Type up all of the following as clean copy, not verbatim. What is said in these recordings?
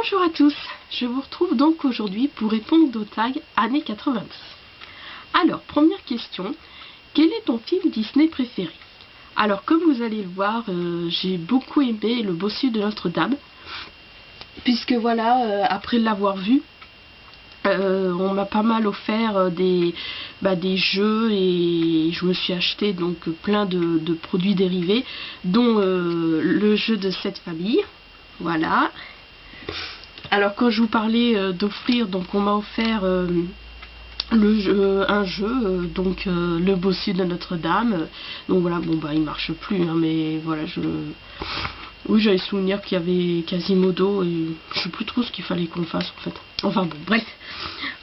Bonjour à tous, je vous retrouve donc aujourd'hui pour répondre au tag années 90. Alors, première question, quel est ton film Disney préféré? Alors, comme vous allez le voir, j'ai beaucoup aimé Le Bossu de Notre-Dame, puisque voilà, après l'avoir vu, on m'a pas mal offert des jeux et je me suis acheté donc plein de produits dérivés, dont le jeu de cette famille, voilà. Alors quand je vous parlais d'offrir, donc on m'a offert un jeu, donc Le Bossu de Notre-Dame. Donc voilà, bon bah il marche plus, hein, mais voilà, oui, j'avais souvenir qu'il y avait Quasimodo et je sais plus trop ce qu'il fallait qu'on fasse en fait. Enfin bon, bref.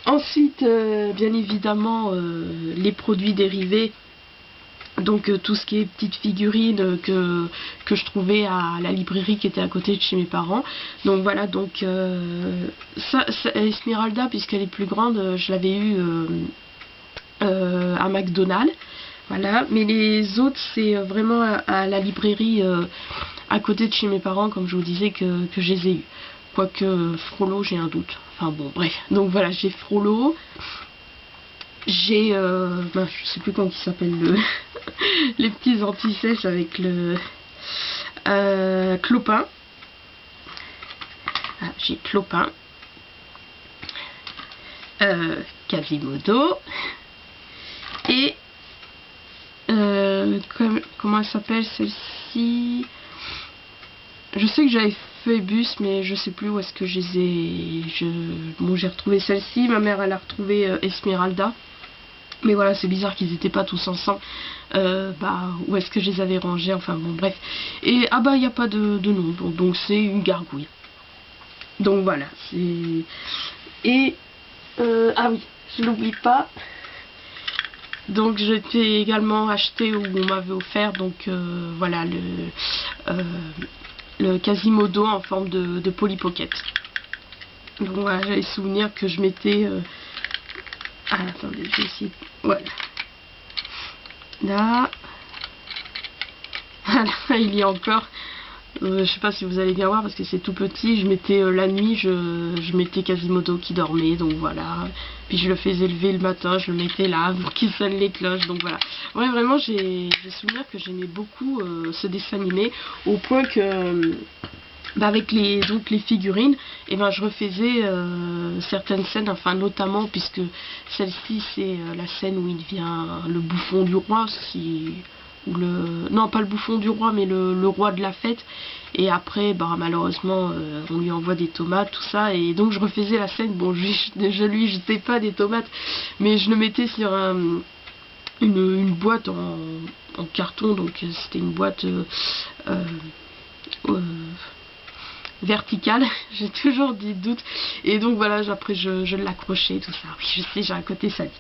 Ensuite, bien évidemment, les produits dérivés. Donc tout ce qui est petites figurines que je trouvais à la librairie qui était à côté de chez mes parents. Donc voilà, donc ça, Esmeralda, puisqu'elle est plus grande, je l'avais eu à McDonald's. Voilà, mais les autres c'est vraiment à la librairie à côté de chez mes parents, comme je vous disais, que je les ai eu. Quoique Frollo, j'ai un doute. Enfin bon, bref. Donc voilà, j'ai Frollo. J'ai, je sais plus comment il s'appelle, les petits anti-sèches avec le Clopin. Ah, j'ai Clopin. Quasimodo. Et comment elle s'appelle celle-ci? Je sais que j'avais Phébus, mais je sais plus où est-ce que je les ai. Bon, j'ai retrouvé celle-ci. Ma mère, elle a retrouvé Esmeralda. Mais voilà, c'est bizarre qu'ils n'étaient pas tous ensemble. Où est-ce que je les avais rangés? Enfin bon, bref. Et ah bah, il n'y a pas de nom. Donc c'est une gargouille. Donc voilà. Et ah oui, je n'oublie pas. Donc j'ai été également acheté où on m'avait offert. Donc voilà, le Quasimodo en forme de Polly Pocket. Donc voilà, j'avais souvenir que je m'étais... Ah, attendez, je vais essayer... Voilà. Là. Voilà, il y a encore... je sais pas si vous allez bien voir parce que c'est tout petit. Je mettais la nuit, je mettais Quasimodo qui dormait, donc voilà. Puis je le faisais lever le matin, je le mettais là pour qu'il sonne les cloches, donc voilà. Ouais, vraiment, j'ai souvenir que j'aimais beaucoup ce dessin animé, au point que... avec les figurines, et je refaisais certaines scènes, enfin notamment puisque celle-ci c'est la scène où il devient le bouffon du roi, non pas le bouffon du roi mais le roi de la fête, et après malheureusement on lui envoie des tomates, tout ça, et donc je refaisais la scène. Bon, je lui jetais pas des tomates, mais je le mettais sur une boîte en carton, donc c'était une boîte verticale, j'ai toujours des doutes, et donc voilà, après je l'accrochais, tout ça. Oui, je sais, j'ai un côté sadique.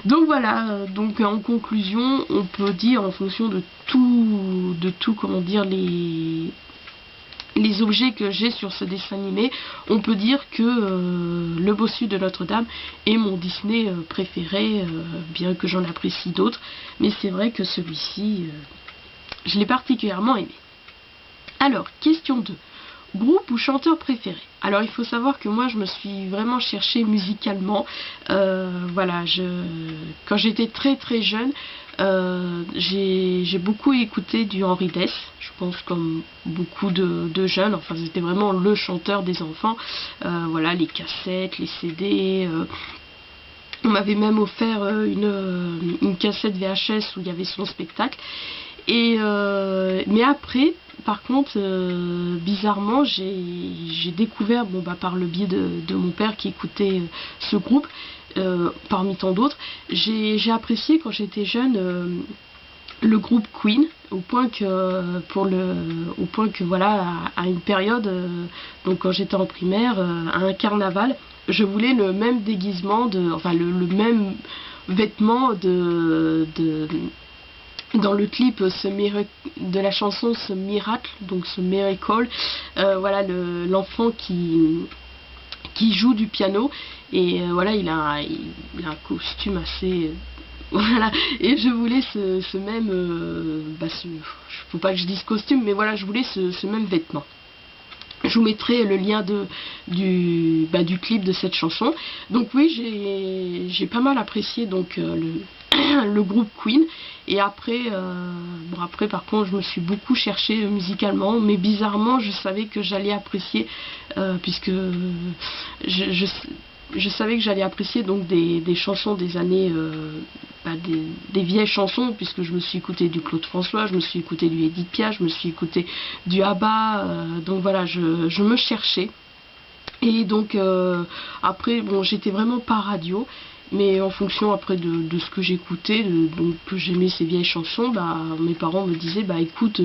Donc voilà, donc en conclusion, on peut dire, en fonction de tout, comment dire, les objets que j'ai sur ce dessin animé, on peut dire que Le Bossu de Notre-Dame est mon Disney préféré, bien que j'en apprécie d'autres, mais c'est vrai que celui-ci, je l'ai particulièrement aimé. Alors, question 2. Groupe ou chanteur préféré? Alors il faut savoir que moi je me suis vraiment cherchée musicalement. Voilà, quand j'étais très très jeune, j'ai beaucoup écouté du Henri Dess, je pense comme beaucoup de jeunes. Enfin, c'était vraiment le chanteur des enfants. Voilà, les cassettes, les CD. On m'avait même offert une cassette VHS où il y avait son spectacle. Mais après, par contre, bizarrement, j'ai découvert, par le biais de mon père qui écoutait ce groupe, parmi tant d'autres, j'ai apprécié quand j'étais jeune le groupe Queen, au point que voilà, à une période, donc quand j'étais en primaire, à un carnaval, je voulais le même déguisement, le même vêtement dans le clip de la chanson Ce Miracle, donc ce Miracle, voilà, l'enfant qui joue du piano, et voilà, il a un costume assez... voilà, et je voulais ce même... faut pas que je dise costume, mais voilà, je voulais ce même vêtement. Je vous mettrai le lien du clip de cette chanson. Donc oui, j'ai pas mal apprécié donc le groupe Queen. Et après, après par contre, je me suis beaucoup cherchée musicalement, mais bizarrement, je savais que j'allais apprécier, puisque je savais que j'allais apprécier donc des chansons des années, des vieilles chansons, puisque je me suis écouté du Claude François, je me suis écouté du Edith Piaf, je me suis écouté du ABBA, donc voilà, je me cherchais. Et donc après, bon, j'étais vraiment pas radio, mais en fonction après de ce que j'écoutais, donc que j'aimais ces vieilles chansons, mes parents me disaient écoute,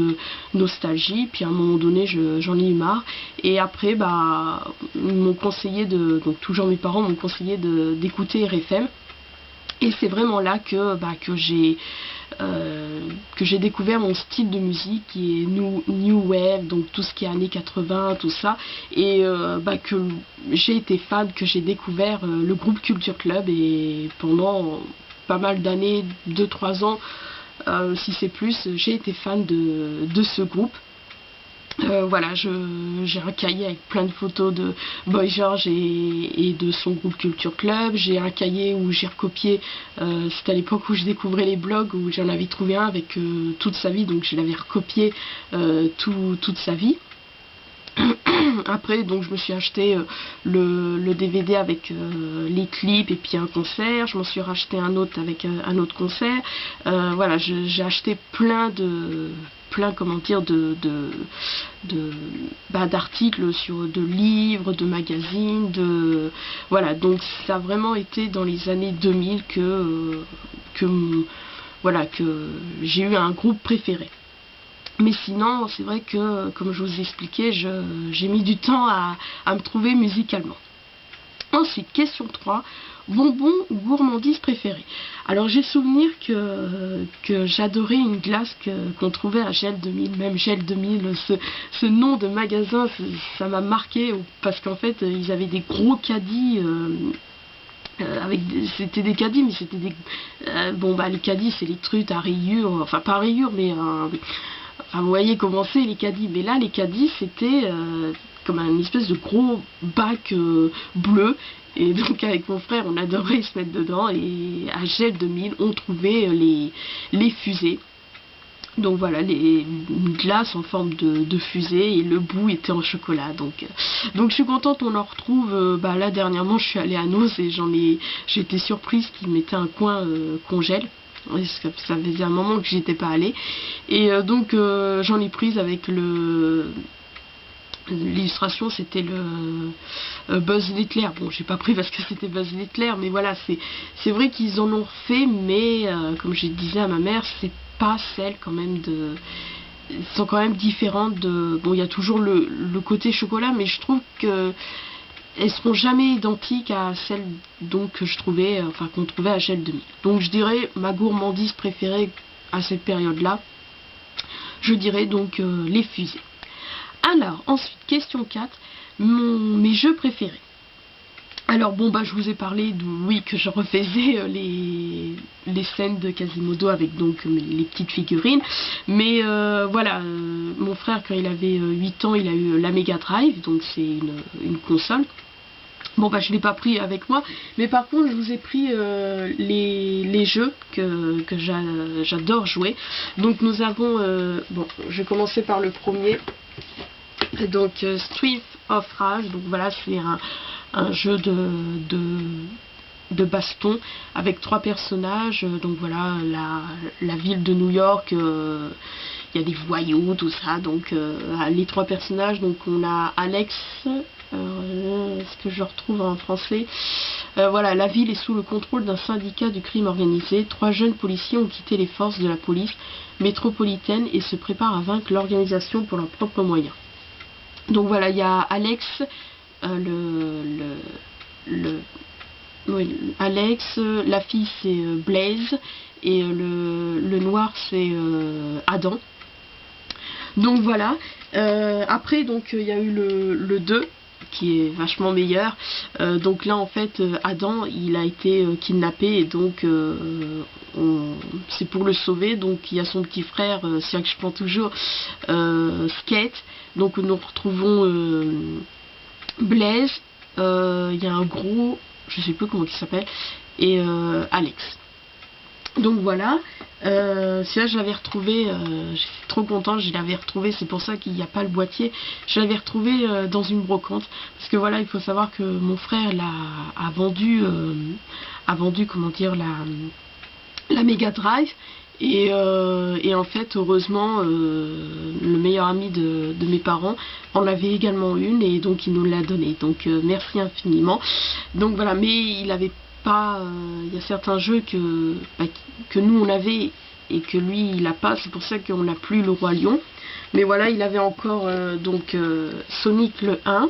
Nostalgie, puis à un moment donné j'en ai eu marre, et après ils m'ont conseillé donc toujours mes parents m'ont conseillé d'écouter RFM. Et c'est vraiment là que j'ai découvert mon style de musique qui est new wave, donc tout ce qui est années 80, tout ça, et que j'ai été fan, que j'ai découvert le groupe Culture Club, et pendant pas mal d'années, 2-3 ans, si c'est plus, j'ai été fan de ce groupe. Voilà, j'ai un cahier avec plein de photos de Boy George et de son groupe Culture Club. J'ai un cahier où j'ai recopié, c'était à l'époque où je découvrais les blogs, où j'en avais trouvé un avec toute sa vie, donc je l'avais recopié toute sa vie. Après, donc je me suis acheté le DVD avec les clips et puis un concert. Je m'en suis racheté un autre avec un autre concert. Voilà, j'ai acheté plein d'articles, de livres, de magazines, voilà. Donc ça a vraiment été dans les années 2000 que j'ai eu un groupe préféré. Mais sinon, c'est vrai que, comme je vous ai expliqué, j'ai mis du temps à me trouver musicalement. Ensuite, question 3, bonbons ou gourmandises préférées. Alors j'ai souvenir que j'adorais une glace qu'on trouvait à Gel 2000, même Gel 2000, ce nom de magasin, ça m'a marqué, parce qu'en fait, ils avaient des gros caddies, c'était des caddies, mais c'était des... les caddies, c'est les trucs à rayures, enfin pas à rayures, mais... vous voyez comment c'est les caddies, mais là les caddies c'était comme une espèce de gros bac bleu, et donc avec mon frère on adorait se mettre dedans, et à Gel 2000 on trouvait les fusées. Donc voilà, une glace en forme de fusée, et le bout était en chocolat. Donc je suis contente, on en retrouve. Là dernièrement je suis allée à Noz et j'ai été surprise qu'ils mettaient un coin congèle. Ça faisait un moment que j'étais pas allée, et donc j'en ai prise avec l'illustration, c'était le Buzz Lightyear. Bon, j'ai pas pris parce que c'était Buzz Lightyear, mais voilà, c'est vrai qu'ils en ont refait, mais comme je disais à ma mère, c'est pas celle quand même ils sont quand même différentes bon, il y a toujours le côté chocolat, mais je trouve que elles seront jamais identiques à celles donc que je trouvais, qu'on trouvait à Gel 2000. Donc je dirais ma gourmandise préférée à cette période-là, je dirais donc les fusées. Alors ensuite, question 4, mes jeux préférés. Alors bon, je vous ai parlé que je refaisais les scènes de Quasimodo avec donc les petites figurines, mais voilà, mon frère quand il avait 8 ans, il a eu la Mega Drive, donc c'est une console. Bon je l'ai pas pris avec moi, mais par contre je vous ai pris les jeux que j'adore jouer. Donc nous avons, je vais commencer par le premier, donc Street of Rage. Donc voilà, c'est un jeu de baston avec 3 personnages. Donc voilà, la ville de New York, il y a des voyous, tout ça. Donc les 3 personnages, donc on a Alex, est-ce que je retrouve en français, voilà, la ville est sous le contrôle d'un syndicat du crime organisé. 3 jeunes policiers ont quitté les forces de la police métropolitaine et se préparent à vaincre l'organisation pour leurs propres moyens. Donc voilà, il y a Alex, Alex, la fille c'est Blaze, et le noir c'est Adam. Donc voilà, après donc il y a eu le 2, qui est vachement meilleur. Donc là en fait Adam il a été kidnappé et donc c'est pour le sauver. Donc il y a son petit frère, c'est là que je prends toujours, Skate. Donc nous retrouvons Blaise, il y a un gros, je sais plus comment il s'appelle, et Alex. Donc voilà, celui-là je l'avais retrouvé, j'étais trop contente, je l'avais retrouvé, c'est pour ça qu'il n'y a pas le boîtier, je l'avais retrouvé dans une brocante, parce que voilà, il faut savoir que mon frère a vendu, comment dire, la Mega Drive, et en fait, heureusement, le meilleur ami de mes parents en avait également une, et donc il nous l'a donnée, donc merci infiniment. Donc voilà, mais il avait pas, il y a certains jeux que nous on avait et que lui il a pas, c'est pour ça qu'on n'a plus le Roi Lion. Mais voilà, il avait encore donc Sonic le 1,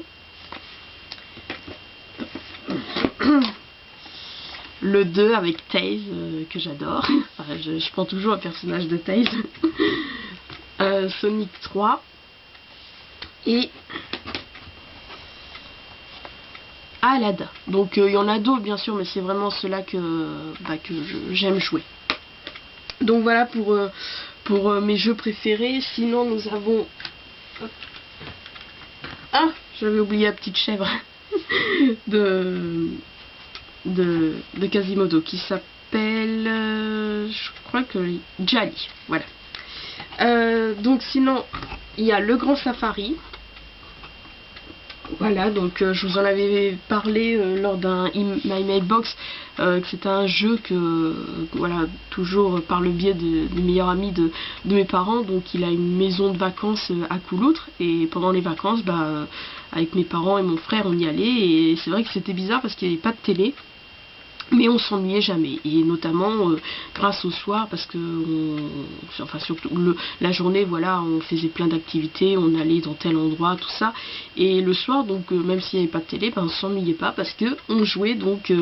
le 2 avec Tails que j'adore, enfin, je prends toujours un personnage de Tails, Sonic 3 et Aladdin. Donc il y en a d'autres bien sûr, mais c'est vraiment ceux-là que j'aime jouer. Donc voilà pour mes jeux préférés. Sinon nous avons... Ah, j'avais oublié la petite chèvre de Quasimodo qui s'appelle... je crois que... Djali. Voilà. Donc sinon, il y a le Grand Safari. Voilà, donc je vous en avais parlé lors d'un My Mailbox, que c'était un jeu que, voilà, toujours par le biais du meilleur ami de mes parents. Donc il a une maison de vacances à Couloutre, et pendant les vacances, avec mes parents et mon frère, on y allait, et c'est vrai que c'était bizarre parce qu'il n'y avait pas de télé. Mais on s'ennuyait jamais, et notamment grâce au soir, parce que enfin surtout la journée, voilà, on faisait plein d'activités, on allait dans tel endroit, tout ça, et le soir, donc même s'il n'y avait pas de télé, on s'ennuyait pas parce que on jouait donc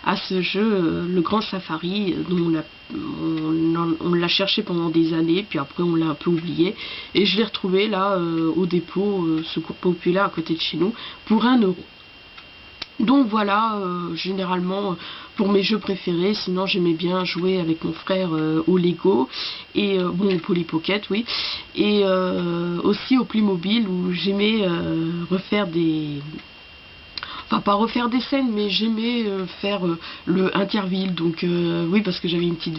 à ce jeu, le Grand Safari, dont on l'a cherché pendant des années, puis après on l'a un peu oublié, et je l'ai retrouvé là au dépôt Secours Populaire à côté de chez nous pour 1 €. Donc voilà, généralement pour mes jeux préférés. Sinon j'aimais bien jouer avec mon frère au Lego, et bon, au Polly Pocket, oui, et aussi au Playmobil, où j'aimais refaire des... Enfin, pas refaire des scènes, mais j'aimais faire le Interville. Donc oui, parce que j'avais une petite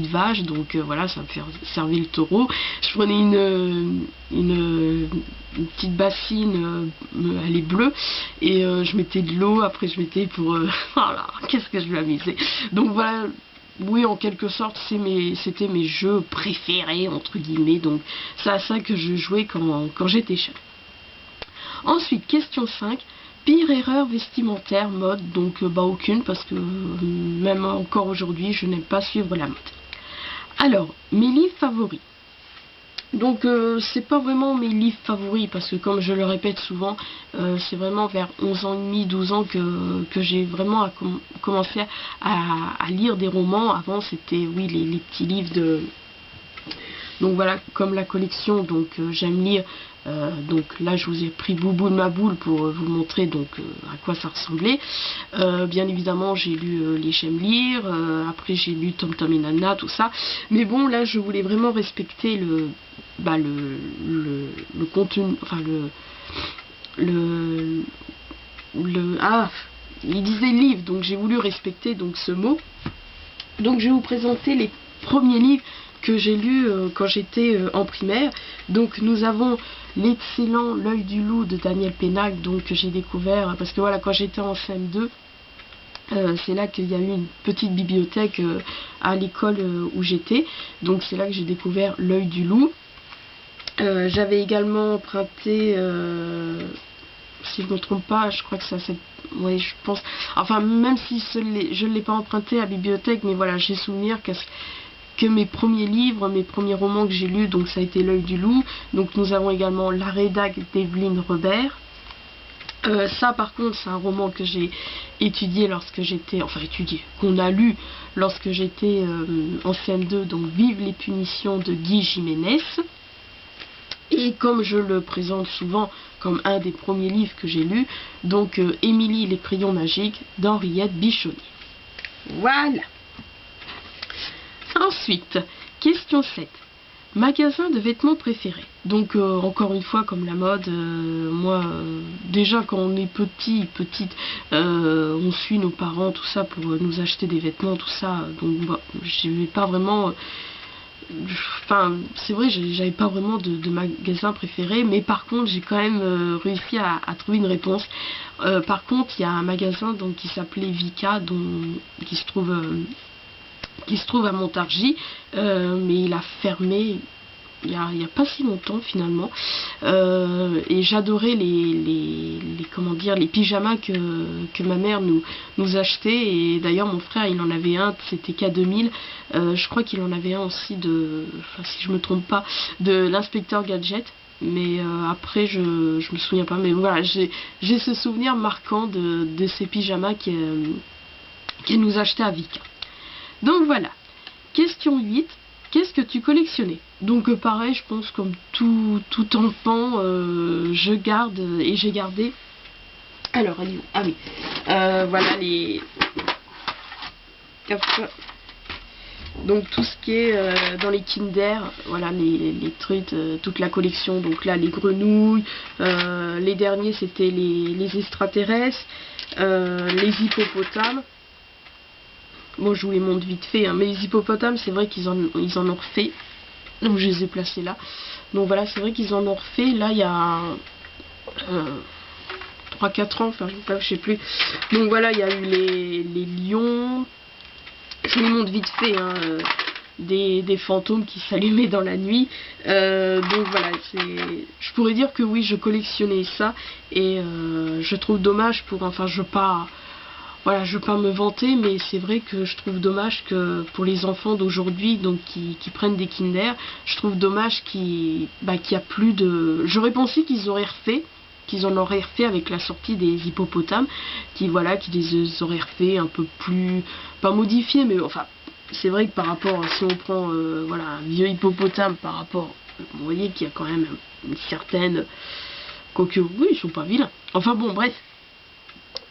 vache, donc voilà, ça me servir le taureau. Je prenais une petite bassine, elle est bleue, et je mettais de l'eau, après je mettais pour... voilà, qu'est-ce que je m'amusais. Donc voilà, oui, en quelque sorte, c'était mes jeux préférés, entre guillemets. Donc c'est à ça que je jouais quand j'étais jeune. Ensuite, question 5. Pire erreur vestimentaire, mode, donc aucune, parce que même encore aujourd'hui, je n'aime pas suivre la mode. Alors, mes livres favoris. Donc, c'est pas vraiment mes livres favoris, parce que comme je le répète souvent, c'est vraiment vers 11 ans et demi, 12 ans que j'ai vraiment commencé à lire des romans. Avant, c'était, oui, les petits livres de... Donc voilà, comme la collection, donc j'aime lire. Donc là je vous ai pris Boubou de ma boule pour vous montrer donc à quoi ça ressemblait. Bien évidemment j'ai lu les J'aime lire, après j'ai lu Tom Tom et Nana, tout ça. Mais bon, là je voulais vraiment respecter le contenu, enfin il disait livre, donc j'ai voulu respecter donc ce mot. Donc je vais vous présenter les premiers livres que j'ai lus quand j'étais en primaire. Donc nous avons l'excellent L'œil du loup de Daniel Pénac, donc que j'ai découvert parce que voilà, quand j'étais en CM2, c'est là qu'il y a eu une petite bibliothèque à l'école où j'étais, donc c'est là que j'ai découvert L'œil du loup. J'avais également emprunté, si je ne me trompe pas, je crois que ça c'est... Oui, je pense... Enfin, même si je ne l'ai pas emprunté à la bibliothèque, mais voilà, j'ai souvenir que mes premiers livres, mes premiers romans que j'ai lus, donc ça a été L'œil du loup. Donc nous avons également La rédac d'Evelyne Robert. Ça par contre c'est un roman que j'ai étudié lorsque j'étais, enfin étudié, qu'on a lu lorsque j'étais en CM2, donc Vive les punitions de Guy Jiménez. Et comme je le présente souvent comme un des premiers livres que j'ai lus, donc Émilie les crayons magiques d'Henriette Bichonnier. Voilà. Ensuite, question 7. Magasin de vêtements préférés. Donc encore une fois, comme la mode, moi déjà quand on est petite, on suit nos parents, tout ça, pour nous acheter des vêtements, tout ça. Donc bah, je vais pas vraiment... Enfin, c'est vrai, j'avais pas vraiment de magasin préféré, mais par contre, j'ai quand même réussi à trouver une réponse. Par contre, il y a un magasin donc qui s'appelait Vika, qui se trouve à Montargis, mais il a fermé il y a pas si longtemps finalement, et j'adorais comment dire, les pyjamas que ma mère nous achetait. Et d'ailleurs mon frère il en avait un, c'était K2000, je crois qu'il en avait un aussi enfin si je me trompe pas, de l'inspecteur Gadget. Mais après je me souviens pas, mais voilà, j'ai ce souvenir marquant de ces pyjamas qu'elle nous achetait à Vic. Donc voilà. Question 8. Qu'est-ce que tu collectionnais? Donc pareil, je pense comme tout enfant, je garde et j'ai gardé. Alors, elle est où? Ah oui. Voilà les... Donc tout ce qui est dans les Kinder, voilà les trucs, toute la collection. Donc là les grenouilles, les derniers c'était les extraterrestres, les hippopotames. Bon, je vous les montre vite fait, hein, mais les hippopotames, c'est vrai qu'ils en ont refait. Donc, je les ai placés là. Donc, voilà, c'est vrai qu'ils en ont refait. Là, il y a 3-4 ans, enfin, je sais plus. Donc, voilà, il y a eu les lions. Je vous les montre vite fait, hein, des fantômes qui s'allumaient dans la nuit. Donc, voilà, je pourrais dire que oui, je collectionnais ça. Et je trouve dommage enfin, voilà, je veux pas me vanter, mais c'est vrai que je trouve dommage que pour les enfants d'aujourd'hui, donc qui prennent des Kinder, je trouve dommage qu'il y a plus de... J'aurais pensé qu'ils en auraient refait avec la sortie des hippopotames, qui les auraient refait un peu plus, pas modifiés, mais enfin, c'est vrai que par rapport, si on prend voilà, un vieux hippopotame par rapport, vous voyez qu'il y a quand même une certaine... Quoique, oui, ils sont pas vilains. Enfin bon, bref.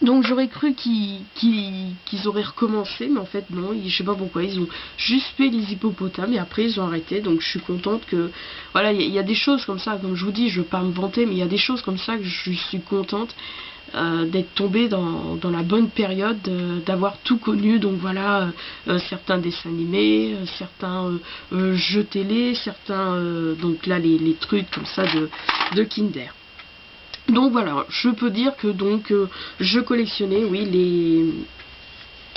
Donc j'aurais cru qu'ils auraient recommencé, mais en fait non, je sais pas pourquoi, ils ont juste fait les hippopotames et après ils ont arrêté. Donc je suis contente que, voilà, il y a des choses comme ça, comme je vous dis, je veux pas me vanter, mais il y a des choses comme ça que je suis contente d'être tombée dans la bonne période, d'avoir tout connu. Donc voilà, certains dessins animés, certains jeux télé, certains, donc là les trucs comme ça de Kinder. Donc voilà, je peux dire que donc je collectionnais, oui,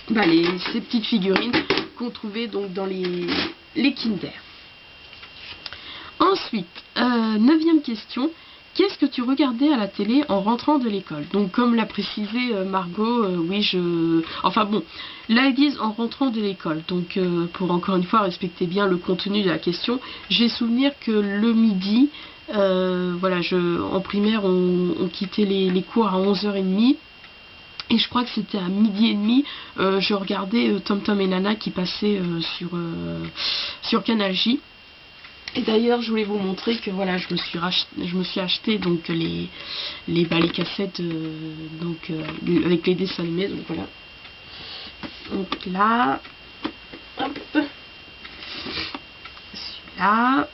ces petites figurines qu'on trouvait donc dans les Kinder. Ensuite, 9e question. Qu'est-ce que tu regardais à la télé en rentrant de l'école? Donc comme l'a précisé Margot, oui, enfin bon, là ils disent en rentrant de l'école. Donc pour encore une fois respecter bien le contenu de la question, j'ai souvenir que le midi... voilà, en primaire, on quittait les cours à 11h30. Et je crois que c'était à 12h30, je regardais Tom Tom et Nana qui passait sur Canal J. Et d'ailleurs, je voulais vous montrer que voilà, je me suis acheté donc les cassettes avec les dessins animés. Donc voilà. Donc là, hop, celui-là.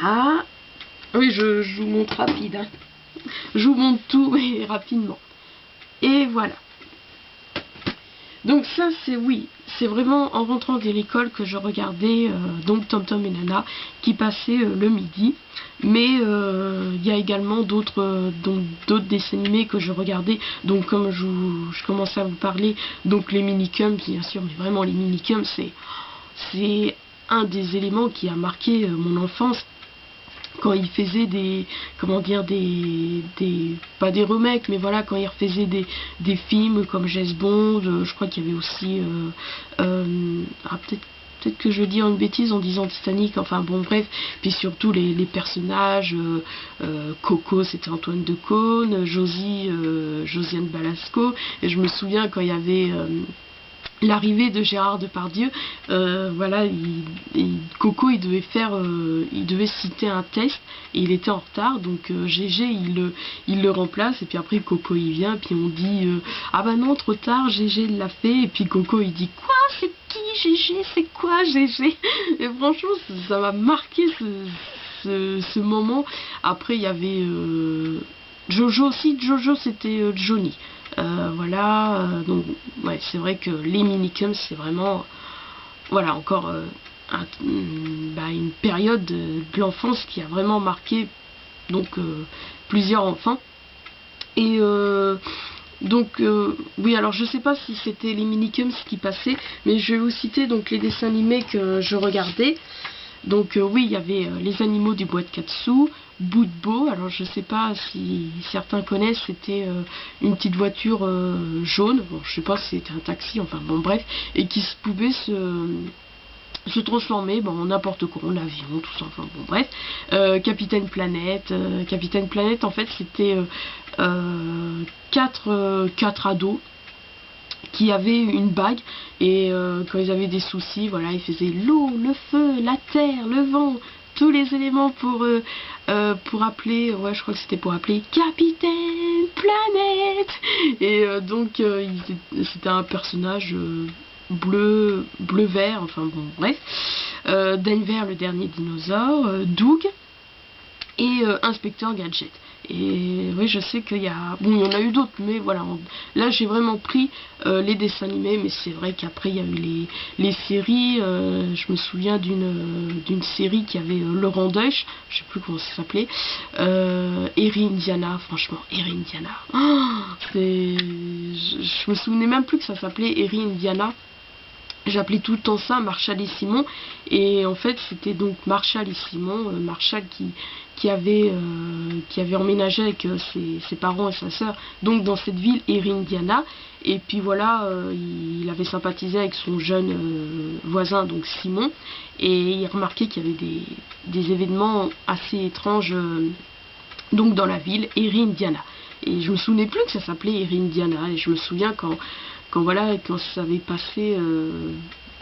Ah, oui, je vous montre rapide, hein. Je vous montre tout, mais rapidement. Et voilà. Donc ça, c'est vraiment en rentrant de l'école que je regardais donc Tom Tom et Nana qui passaient le midi. Mais il y a également d'autres dessins animés que je regardais. Donc comme je commençais à vous parler, donc les Minicums, bien sûr, mais vraiment les Minicums, c'est un des éléments qui a marqué mon enfance. Quand il faisait pas des remakes, mais voilà, quand il refaisait des films comme James Bond, je crois qu'il y avait aussi, peut-être que je dis une bêtise en disant Titanic, enfin bon bref, puis surtout les personnages, Coco c'était Antoine Decaune, Josie, Josiane Balasco, et je me souviens quand il y avait... l'arrivée de Gérard Depardieu, voilà, Coco il devait citer un test et il était en retard, donc GG il le remplace, et puis après Coco il vient, puis on dit ah bah non, trop tard, GG l'a fait, et puis Coco il dit quoi, c'est qui GG, c'est quoi GG? Et franchement ça m'a marqué ce moment. Après il y avait Jojo aussi. Jojo c'était Johnny. Voilà, donc ouais, c'est vrai que les minicums c'est vraiment, voilà, encore une période de l'enfance qui a vraiment marqué donc plusieurs enfants. Et donc oui, alors je sais pas si c'était les minicums qui passaient, mais je vais vous citer donc les dessins animés que je regardais. Donc oui, il y avait les animaux du bois de Katsu, Bout de Beau, alors je sais pas si certains connaissent, c'était une petite voiture jaune, bon, je sais pas si c'était un taxi, enfin bon bref, et qui pouvait se transformer en n'importe quoi, en avion, tout ça, enfin bon bref. Capitaine Planète, en fait c'était quatre ados qui avaient une bague, et quand ils avaient des soucis, voilà, ils faisaient l'eau, le feu, la terre, le vent, tous les éléments pour appeler, ouais, je crois que c'était pour appeler Capitaine Planète. Et donc c'était un personnage bleu vert, enfin bon bref. Denver le dernier dinosaure, Doug et Inspecteur Gadget. Et oui, je sais qu'il y a... Bon, il y en a eu d'autres, mais voilà. Là, j'ai vraiment pris les dessins animés, mais c'est vrai qu'après, il y a eu les séries. Je me souviens d'une série qui avait Laurent Deutsch, je sais plus comment ça s'appelait. Eri Indiana, franchement, Eri Indiana. Oh, je me souvenais même plus que ça s'appelait Eri Indiana. J'appelais tout le temps ça Marshall et Simon, et en fait c'était donc Marshall et Simon, Marshall qui avait emménagé avec ses parents et sa sœur donc dans cette ville Erie, Indiana, et puis voilà, il avait sympathisé avec son jeune voisin donc Simon, et il remarquait qu'il y avait des événements assez étranges donc dans la ville Erie, Indiana, et je me souvenais plus que ça s'appelait Erie, Indiana, et je me souviens quand ça avait passé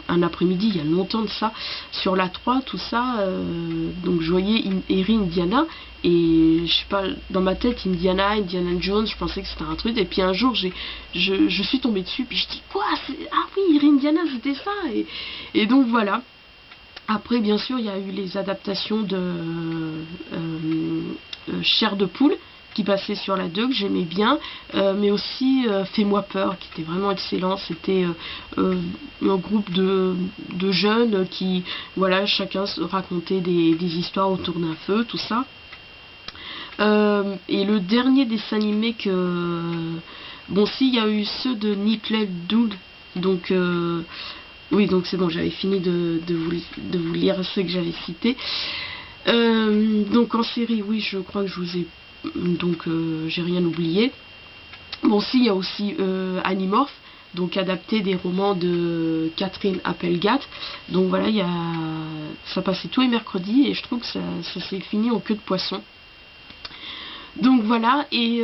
un après-midi, il y a longtemps de ça, sur la 3, tout ça, donc je voyais Erie, Indiana, et je sais pas, dans ma tête, Indiana Jones, je pensais que c'était un truc, et puis un jour, je suis tombée dessus, puis je dis, quoi, ah oui, Erie, Indiana, c'était ça, et donc voilà. Après, bien sûr, il y a eu les adaptations de Chair de poule, qui passait sur la 2, que j'aimais bien, mais aussi Fais-moi peur, qui était vraiment excellent. C'était un groupe de jeunes qui, voilà, chacun se racontait des histoires autour d'un feu, tout ça. Et le dernier dessin animé que... Bon, si, il y a eu ceux de Nickelodeon, donc... oui, donc c'est bon, j'avais fini de vous lire ceux que j'avais cités. Donc en série, oui, je crois que je vous ai... Donc j'ai rien oublié. Bon, si, il y a aussi Animorph, donc adapté des romans de Catherine Applegate. Donc voilà, ça passait tous les mercredis, et je trouve que ça s'est fini en queue de poisson. Donc voilà, et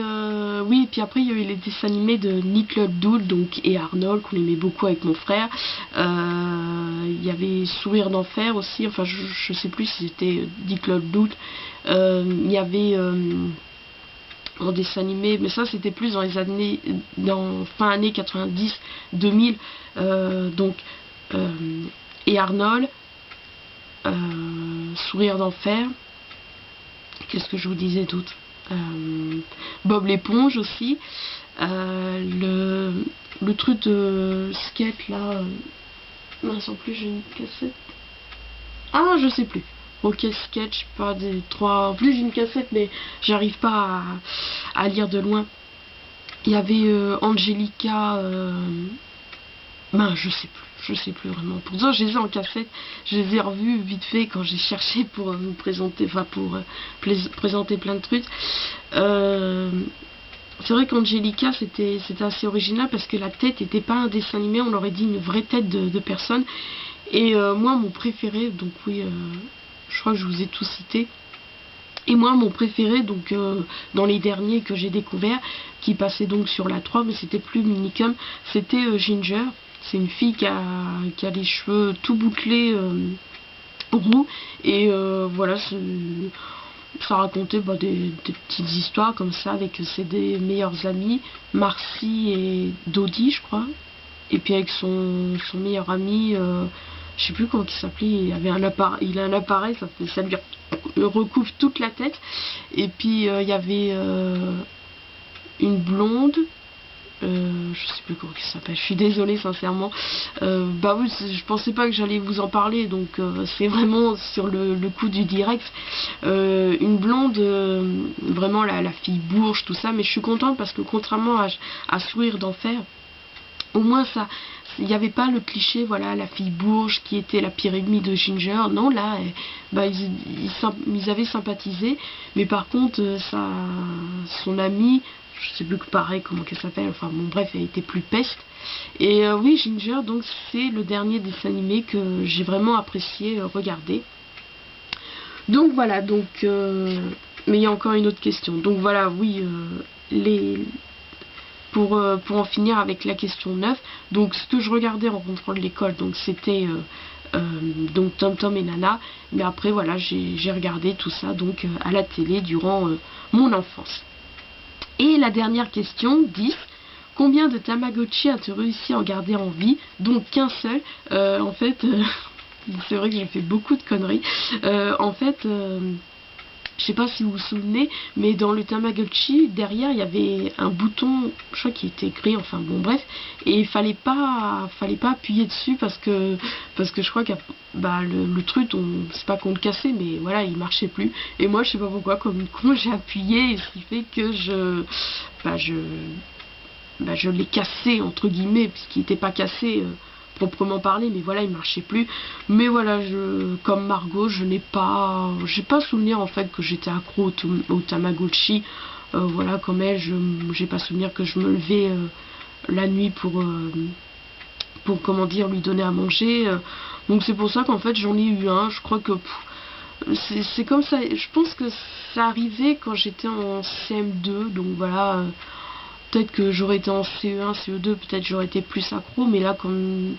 oui, et puis après il y a eu les dessins animés de Nickelodeon donc, et Arnold, qu'on aimait beaucoup avec mon frère. Il y avait Sourire d'enfer aussi, enfin je sais plus si c'était Nickelodeon. Il y avait en dessin animé, mais ça c'était plus dans les années, fin années 90, 2000, donc et Arnold, Sourire d'enfer, qu'est-ce que je vous disais d'autre, Bob l'éponge aussi, le truc de skate là, mince, en plus j'ai une cassette, ah je sais plus. Ok, sketch, pas des trois. En plus, j'ai une cassette, mais j'arrive pas à lire de loin. Il y avait Angelica. Je sais plus vraiment. Pour ça, je les ai en cassette. Je les ai revus vite fait quand j'ai cherché pour vous présenter, enfin pour présenter plein de trucs. C'est vrai qu'Angelica, c'était assez original parce que la tête n'était pas un dessin animé, on aurait dit une vraie tête de personne. Et moi, mon préféré, donc oui. Je crois que je vous ai tous cités. Et moi, mon préféré, donc dans les derniers que j'ai découvert, qui passait donc sur la 3, mais c'était plus Minicum, c'était Ginger. C'est une fille qui a les cheveux tout bouclés roux, et voilà, ça racontait des petites histoires comme ça avec ses deux meilleurs amis, Marcy et Dodie, je crois. Et puis avec son meilleur ami, je sais plus comment il s'appelait, il a un appareil, ça lui recouvre toute la tête. Et puis il y avait une blonde, je sais plus comment ça s'appelle, je suis désolée sincèrement. Bah oui, je pensais pas que j'allais vous en parler, donc c'est vraiment sur le coup du direct. Une blonde, vraiment la fille bourge, tout ça, mais je suis contente parce que contrairement à Sourire d'enfer, au moins ça, il n'y avait pas le cliché, voilà, la fille bourge qui était la pire ennemie de Ginger. Non, là, bah, ils avaient sympathisé, mais par contre, son amie, je sais plus que pareil comment qu'elle s'appelle, enfin bon bref, elle était plus peste. Et oui, Ginger, donc c'est le dernier dessin animé que j'ai vraiment apprécié regarder. Donc voilà, donc mais il y a encore une autre question. Donc voilà, oui, pour en finir avec la question 9, donc ce que je regardais en rentrant de l'école, donc c'était donc Tom Tom et Nana, mais après voilà, j'ai regardé tout ça donc à la télé durant mon enfance. Et la dernière question, 10. Combien de Tamagotchi as-tu réussi à en garder en vie? Donc qu'un seul. En fait, c'est vrai que j'ai fait beaucoup de conneries. En fait, je sais pas si vous vous souvenez, mais dans le Tamagotchi, derrière, il y avait un bouton, je crois qui était gris, enfin bon bref, et il fallait pas appuyer dessus parce que je crois que bah, le truc, c'est pas qu'on le cassait, mais voilà, il marchait plus. Et moi, je sais pas pourquoi, comme une con, j'ai appuyé, et ce qui fait que je l'ai cassé entre guillemets, puisqu'il n'était pas cassé proprement parlé, mais voilà, il marchait plus. Mais voilà, comme Margot, j'ai pas souvenir en fait que j'étais accro au Tamagotchi. Voilà, comme elle, j'ai pas souvenir que je me levais la nuit pour comment dire, lui donner à manger. Donc c'est pour ça qu'en fait j'en ai eu un. Je crois que c'est comme ça. Je pense que ça arrivait quand j'étais en CM2. Donc voilà. Peut-être que j'aurais été en CE1, CE2, peut-être j'aurais été plus accro, mais là, comme